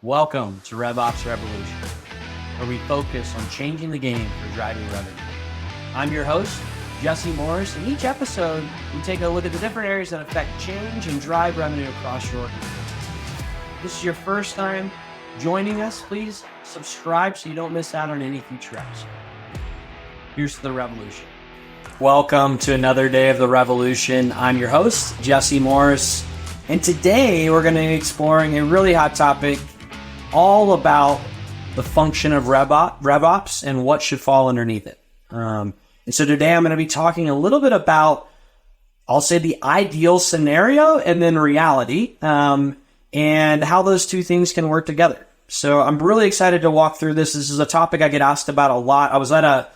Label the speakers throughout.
Speaker 1: Welcome to RevOps Revolution, where we focus on changing the game for driving revenue. I'm your host, Jesse Morris, and each episode we take a look at the different areas that affect change and drive revenue across your organization. If this is your first time joining us, please subscribe so you don't miss out on any future episodes. Here's to the revolution. Welcome to another day of the revolution. I'm your host, Jesse Morris, and today we're going to be exploring a really hot topic all about the function of RevOps and what should fall underneath it. And so today I'm going to be talking a little bit about, I'll say, the ideal scenario and then reality, and how those two things can work together. So I'm really excited to walk through this. This is a topic I get asked about a lot. I was at a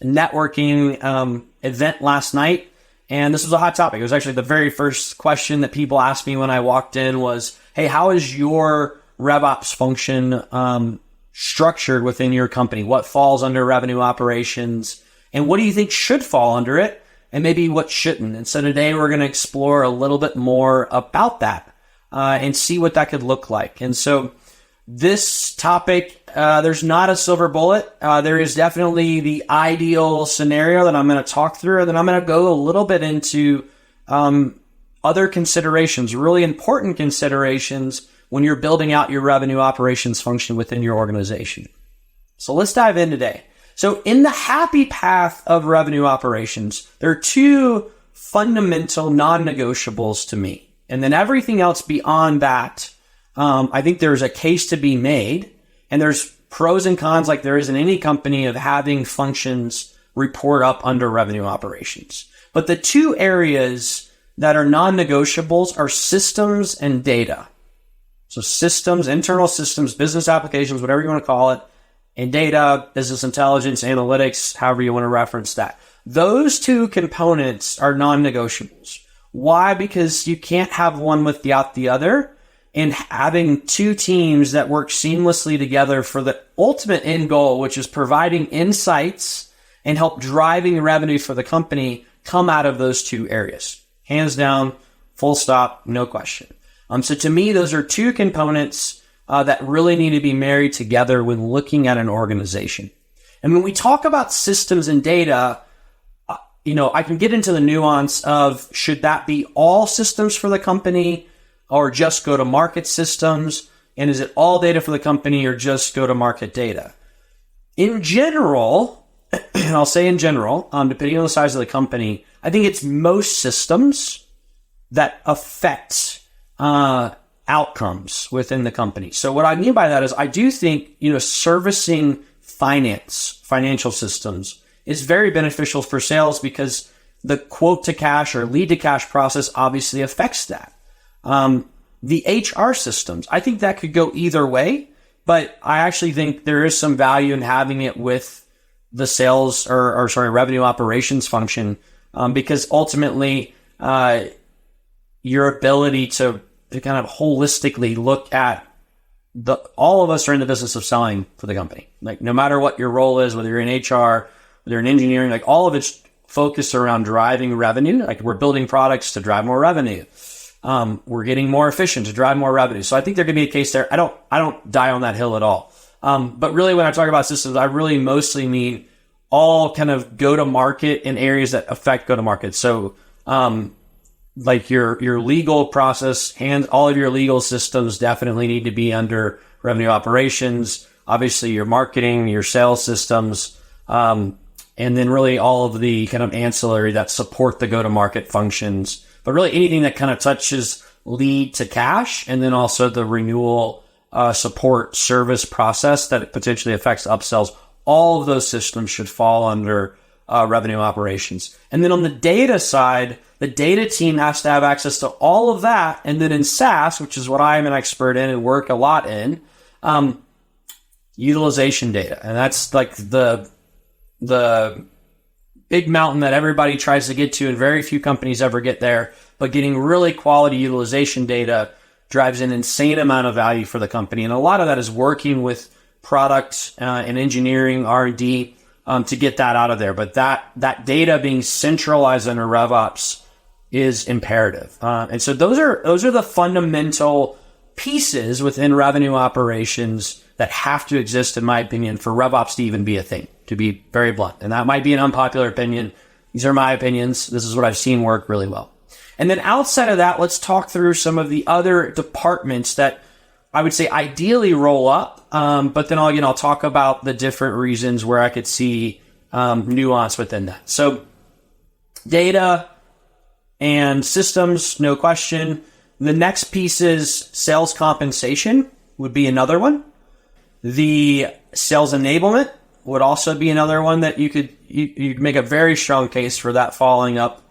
Speaker 1: networking event last night, and this was a hot topic. It was actually the very first question that people asked me when I walked in was, hey, how is your RevOps function structured within your company? What falls under revenue operations? And what do you think should fall under it? And maybe what shouldn't? And so today we're going to explore a little bit more about that and see what that could look like. And so this topic, there's not a silver bullet. There is definitely the ideal scenario that I'm going to talk through. And then I'm going to go a little bit into other considerations, really important considerations when you're building out your revenue operations function within your organization. So let's dive in today. So in the happy path of revenue operations, there are two fundamental non-negotiables to me. And then everything else beyond that, I think there's a case to be made, and there's pros and cons like there is in any company of having functions report up under revenue operations. But the two areas that are non-negotiables are systems and data. So systems, internal systems, business applications, whatever you want to call it, and data, business intelligence, analytics, however you want to reference that. Those two components are non-negotiables. Why? Because you can't have one without the other, and having two teams that work seamlessly together for the ultimate end goal, which is providing insights and help driving revenue for the company, come out of those two areas. Hands down, full stop, no question. So to me, those are two components that really need to be married together when looking at an organization. And when we talk about systems and data, I can get into the nuance of should that be all systems for the company or just go-to-market systems? And is it all data for the company or just go-to-market data? In general, and I'll say in general, depending on the size of the company, I think it's most systems that affect outcomes within the company. So what I mean by that is I do think, servicing financial systems is very beneficial for sales because the quote to cash or lead to cash process obviously affects that. The HR systems, I think that could go either way, but I actually think there is some value in having it with the sales or revenue operations function, because ultimately, your ability to kind of holistically look at all of us are in the business of selling for the company. Like no matter what your role is, whether you're in HR, whether you're in engineering, like all of it's focused around driving revenue. Like we're building products to drive more revenue. We're getting more efficient to drive more revenue. So I think there could be a case there. I don't die on that hill at all. But really when I talk about systems, I really mostly mean all kind of go to market in areas that affect go to market. So, like your legal process and all of your legal systems definitely need to be under revenue operations. Obviously your marketing, your sales systems, and then really all of the kind of ancillary that support the go-to-market functions, but really anything that kind of touches lead to cash, and then also the renewal, support service process that potentially affects upsells. All of those systems should fall under revenue operations. And then on the data side, the data team has to have access to all of that. And then in SaaS, which is what I am an expert in and work a lot in, utilization data. And that's like the big mountain that everybody tries to get to and very few companies ever get there. But getting really quality utilization data drives an insane amount of value for the company. And a lot of that is working with product and engineering, R&D, to get that out of there. But that data being centralized under RevOps is imperative. And so those are the fundamental pieces within revenue operations that have to exist, in my opinion, for RevOps to even be a thing, to be very blunt. And that might be an unpopular opinion. These are my opinions. This is what I've seen work really well. And then outside of that, let's talk through some of the other departments that I would say ideally roll up. But then I'll talk about the different reasons where I could see nuance within that. So data and systems, no question. The next piece is sales compensation would be another one. The sales enablement would also be another one that you could make a very strong case for that following up.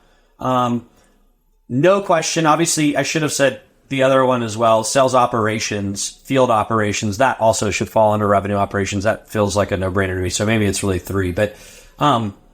Speaker 1: No question. Obviously, I should have said the other one as well. Sales operations, field operations, that also should fall under revenue operations. That feels like a no-brainer to me. So maybe it's really 3, but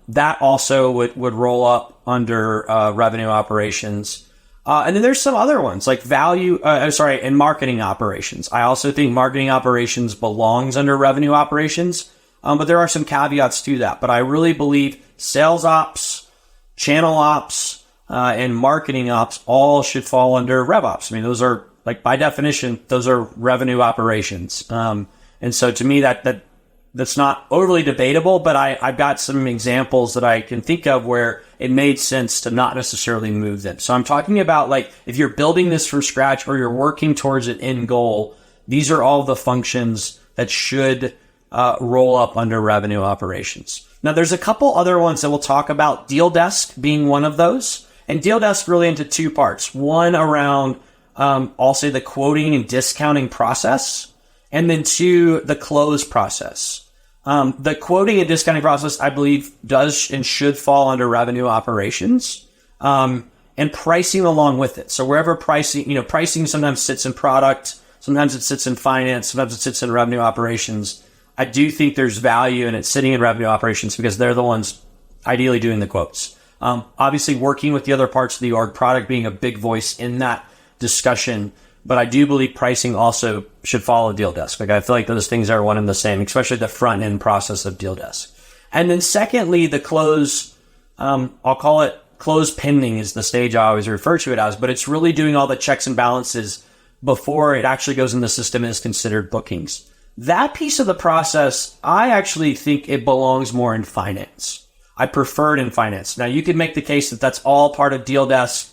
Speaker 1: that also would roll up under revenue operations. And then there's some other ones like and marketing operations. I also think marketing operations belongs under revenue operations, but there are some caveats to that. But I really believe sales ops, channel ops, and marketing ops all should fall under RevOps. I mean, those are, like, by definition, those are revenue operations. And so to me, that's not overly debatable, but I've got some examples that I can think of where it made sense to not necessarily move them. So I'm talking about, like, if you're building this from scratch or you're working towards an end goal, these are all the functions that should roll up under revenue operations. Now, there's a couple other ones that we'll talk about, deal desk being one of those. And deal desk really into 2 parts. One around, I'll say, the quoting and discounting process, and then 2, the close process. The quoting and discounting process, I believe, does and should fall under revenue operations, and pricing along with it. So wherever pricing sometimes sits in product, sometimes it sits in finance, sometimes it sits in revenue operations. I do think there's value in it sitting in revenue operations because they're the ones ideally doing the quotes. Obviously working with the other parts of the org, product being a big voice in that discussion. But I do believe pricing also should follow deal desk. Like, I feel like those things are one and the same, especially the front end process of deal desk. And then secondly, the close, I'll call it close pending is the stage I always refer to it as, but it's really doing all the checks and balances before it actually goes in the system and is considered bookings. That piece of the process, I actually think it belongs more in finance. I prefer it in finance. Now, you could make the case that that's all part of deal desk,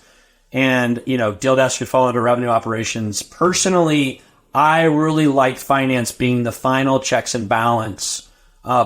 Speaker 1: and, deal desk should fall under revenue operations. Personally, I really like finance being the final checks and balance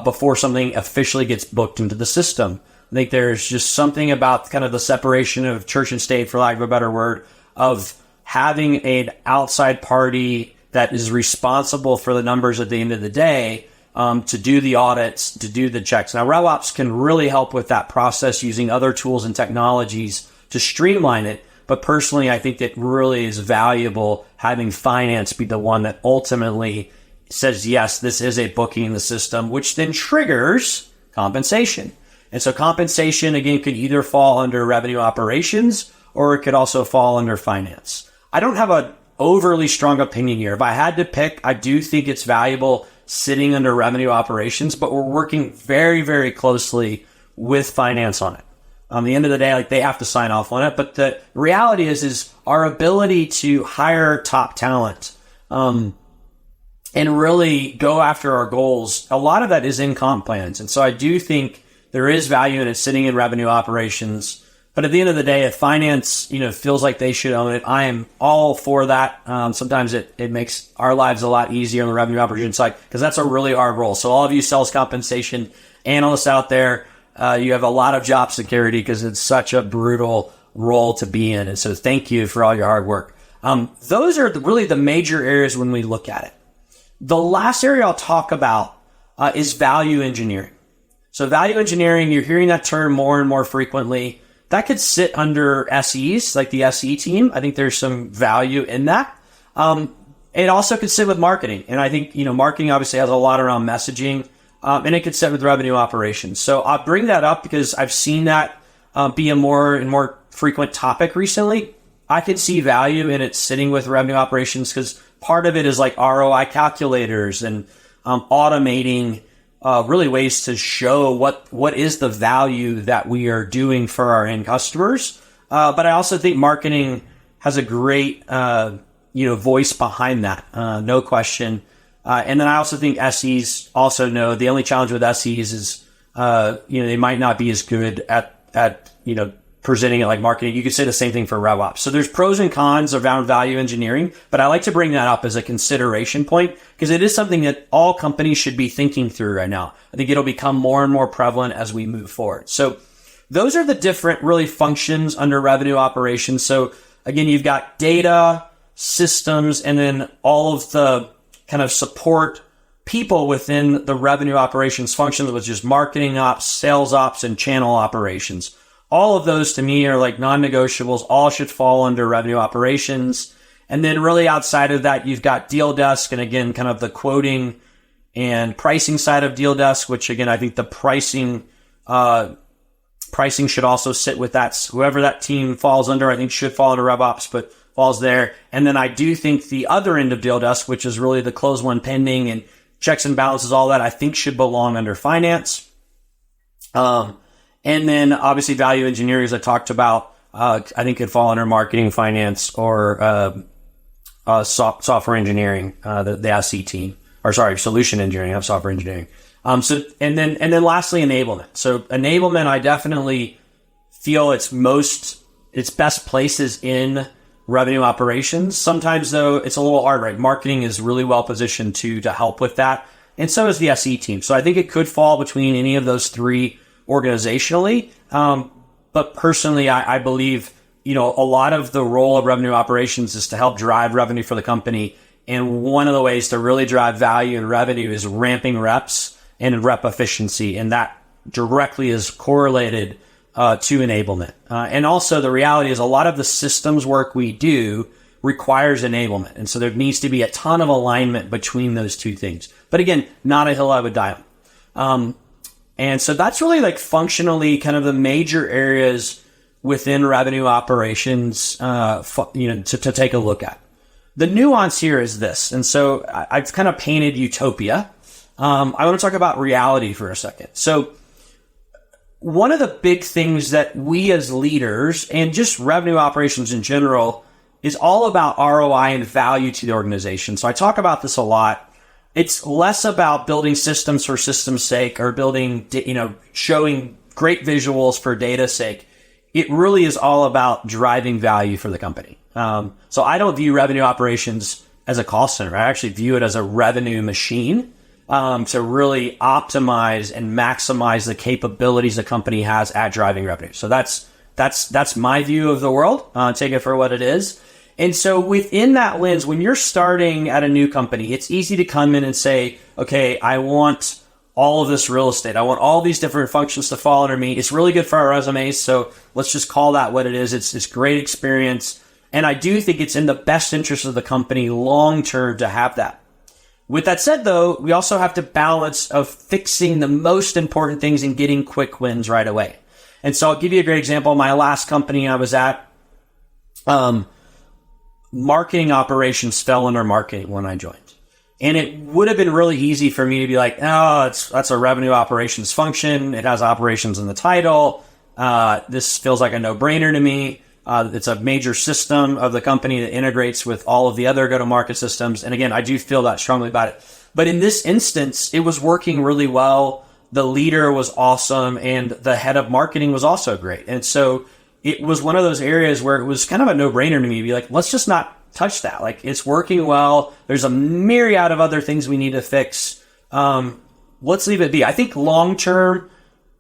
Speaker 1: before something officially gets booked into the system. I think there's just something about kind of the separation of church and state, for lack of a better word, of having an outside party that is responsible for the numbers at the end of the day, to do the audits, to do the checks. Now, RevOps can really help with that process using other tools and technologies to streamline it. But personally, I think it really is valuable having finance be the one that ultimately says, yes, this is a booking in the system, which then triggers compensation. And so compensation, again, could either fall under revenue operations or it could also fall under finance. I don't have an overly strong opinion here. If I had to pick, I do think it's valuable sitting under revenue operations, but we're working very, very closely with finance on it. On the end of the day, like, they have to sign off on it. But the reality is our ability to hire top talent, and really go after our goals, a lot of that is in comp plans. And so I do think there is value in it sitting in revenue operations. But at the end of the day, if finance, feels like they should own it, I am all for that. Sometimes it makes our lives a lot easier on the revenue operations side because that's a really hard role. So all of you sales compensation analysts out there, you have a lot of job security because it's such a brutal role to be in. And so thank you for all your hard work. Those are really the major areas when we look at it. The last area I'll talk about is value engineering. So value engineering, you're hearing that term more and more frequently. That could sit under SEs, like the SE team. I think there's some value in that. It also could sit with marketing. And I think, marketing obviously has a lot around messaging, and it could sit with revenue operations. So I'll bring that up because I've seen that be a more and more frequent topic recently. I could see value in it sitting with revenue operations because part of it is like ROI calculators and automating really ways to show what is the value that we are doing for our end customers. But I also think marketing has a great voice behind that, no question. And then I also think SEs also know the only challenge with SEs is, they might not be as good at presenting it like marketing. You could say the same thing for RevOps. So there's pros and cons around value engineering, but I like to bring that up as a consideration point because it is something that all companies should be thinking through right now. I think it'll become more and more prevalent as we move forward. So those are the different really functions under revenue operations. So again, you've got data, systems, and then all of the kind of support people within the revenue operations function, which is marketing ops, sales ops, and channel operations. All of those to me are like non-negotiables. All should fall under revenue operations. And then really outside of that, you've got deal desk. And again, kind of the quoting and pricing side of deal desk, which again, I think the pricing should also sit with that. Whoever that team falls under, I think should fall under RevOps, but falls there. And then I do think the other end of deal desk, which is really the close one pending and checks and balances, all that I think should belong under finance. And then obviously value engineering, as I talked about, I think could fall under marketing, finance, or software engineering, the SE team, solution engineering, not software engineering. And then lastly, enablement. So enablement, I definitely feel its best places in revenue operations. Sometimes though, it's a little hard, right? Marketing is really well positioned to help with that. And so is the SE team. So I think it could fall between any of those three organizationally. But personally, I believe, a lot of the role of revenue operations is to help drive revenue for the company. And one of the ways to really drive value and revenue is ramping reps and rep efficiency. And that directly is correlated to enablement. And also the reality is a lot of the systems work we do requires enablement. And so there needs to be a ton of alignment between those two things. But again, not a hill I would die on. And so that's really like functionally kind of the major areas within revenue operations, to take a look at. The nuance here is this. And so I've kind of painted utopia. I want to talk about reality for a second. So one of the big things that we as leaders and just revenue operations in general is all about ROI and value to the organization. So I talk about this a lot. It's less about building systems for system's sake or building, showing great visuals for data's sake. It really is all about driving value for the company. So I don't view revenue operations as a cost center. I actually view it as a revenue machine to really optimize and maximize the capabilities the company has at driving revenue. So that's my view of the world. Take it for what it is. And so within that lens, when you're starting at a new company, it's easy to come in and say, okay, I want all of this real estate. I want all these different functions to fall under me. It's really good for our resumes. So let's just call that what it is. It's great experience. And I do think it's in the best interest of the company long-term to have that. With that said, though, we also have to balance of fixing the most important things and getting quick wins right away. And so I'll give you a great example. My last company I was at, marketing operations fell under marketing when I joined. And it would have been really easy for me to be like, that's a revenue operations function. It has operations in the title. This feels like a no-brainer to me. It's a major system of the company that integrates with all of the other go-to-market systems. And again, I do feel that strongly about it. But in this instance, it was working really well. The leader was awesome, and the head of marketing was also great. And so it was one of those areas where it was kind of a no-brainer to me to be like, let's just not touch that. Like, it's working well. There's a myriad of other things we need to fix. Let's leave it be. I think long-term,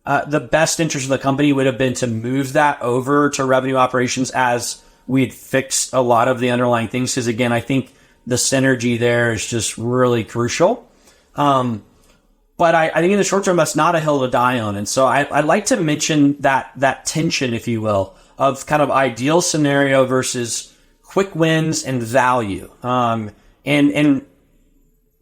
Speaker 1: the best interest of the company would have been to move that over to revenue operations as we'd fixed a lot of the underlying things. Because again, I think the synergy there is just really crucial. But I think in the short term, that's not a hill to die on. And so I'd like to mention that tension, if you will, of kind of ideal scenario versus quick wins and value. And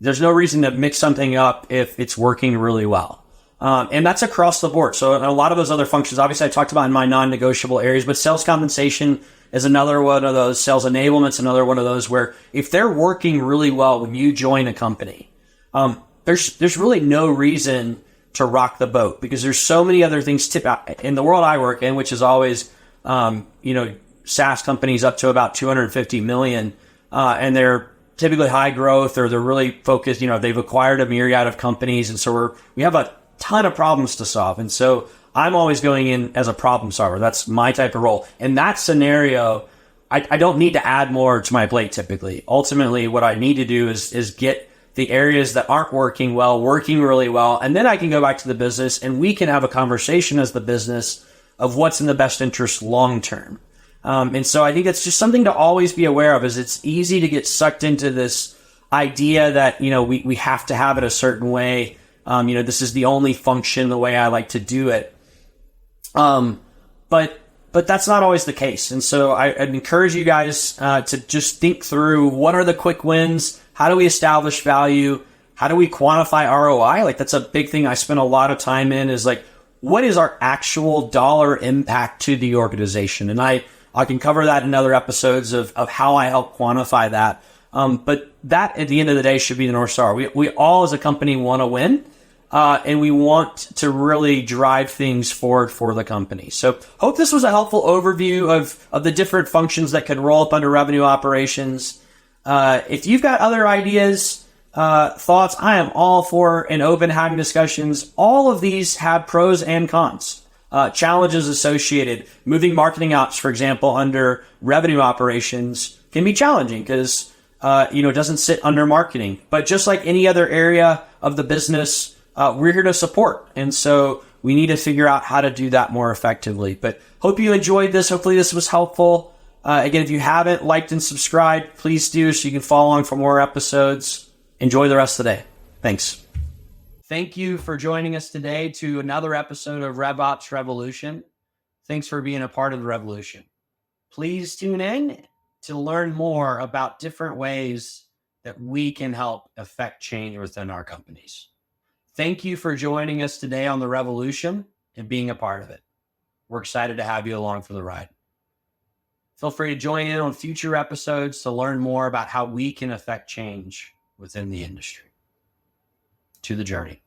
Speaker 1: there's no reason to mix something up if it's working really well. And that's across the board. So a lot of those other functions, obviously I talked about in my non-negotiable areas, but sales compensation is another one of those. Sales enablement's another one of those where if they're working really well when you join a company, there's really no reason to rock the boat because there's so many other things in the world I work in, which is always, SaaS companies up to about 250 million. and they're typically high growth, or they're really focused, they've acquired a myriad of companies. And so we have a ton of problems to solve. And so I'm always going in as a problem solver. That's my type of role. In that scenario, I don't need to add more to my plate typically. Ultimately, what I need to do is get the areas that aren't working well, working really well. And then I can go back to the business and we can have a conversation as the business of what's in the best interest long term. And so I think it's just something to always be aware of, is it's easy to get sucked into this idea that, we have to have it a certain way. This is the only function the way I like to do it. But that's not always the case. And so I'd encourage you guys to just think through, what are the quick wins? How do we establish value? How do we quantify ROI? Like, that's a big thing I spend a lot of time in, is like, what is our actual dollar impact to the organization? And I can cover that in other episodes of how I help quantify that. But that, at the end of the day, should be the North Star. We all as a company want to win, and we want to really drive things forward for the company. So hope this was a helpful overview of the different functions that can roll up under revenue operations. If you've got other ideas, thoughts, I am all for an open having discussions. All of these have pros and cons. Challenges associated. Moving marketing ops, for example, under revenue operations can be challenging because, it doesn't sit under marketing. But just like any other area of the business, we're here to support. And so we need to figure out how to do that more effectively. But hope you enjoyed this. Hopefully this was helpful. Again, if you haven't liked and subscribed, please do, so you can follow along for more episodes. Enjoy the rest of the day. Thanks. Thank you for joining us today to another episode of RevOps Revolution. Thanks for being a part of the revolution. Please tune in to learn more about different ways that we can help affect change within our companies. Thank you for joining us today on the revolution and being a part of it. We're excited to have you along for the ride. Feel free to join in on future episodes to learn more about how we can affect change within the industry. To the journey.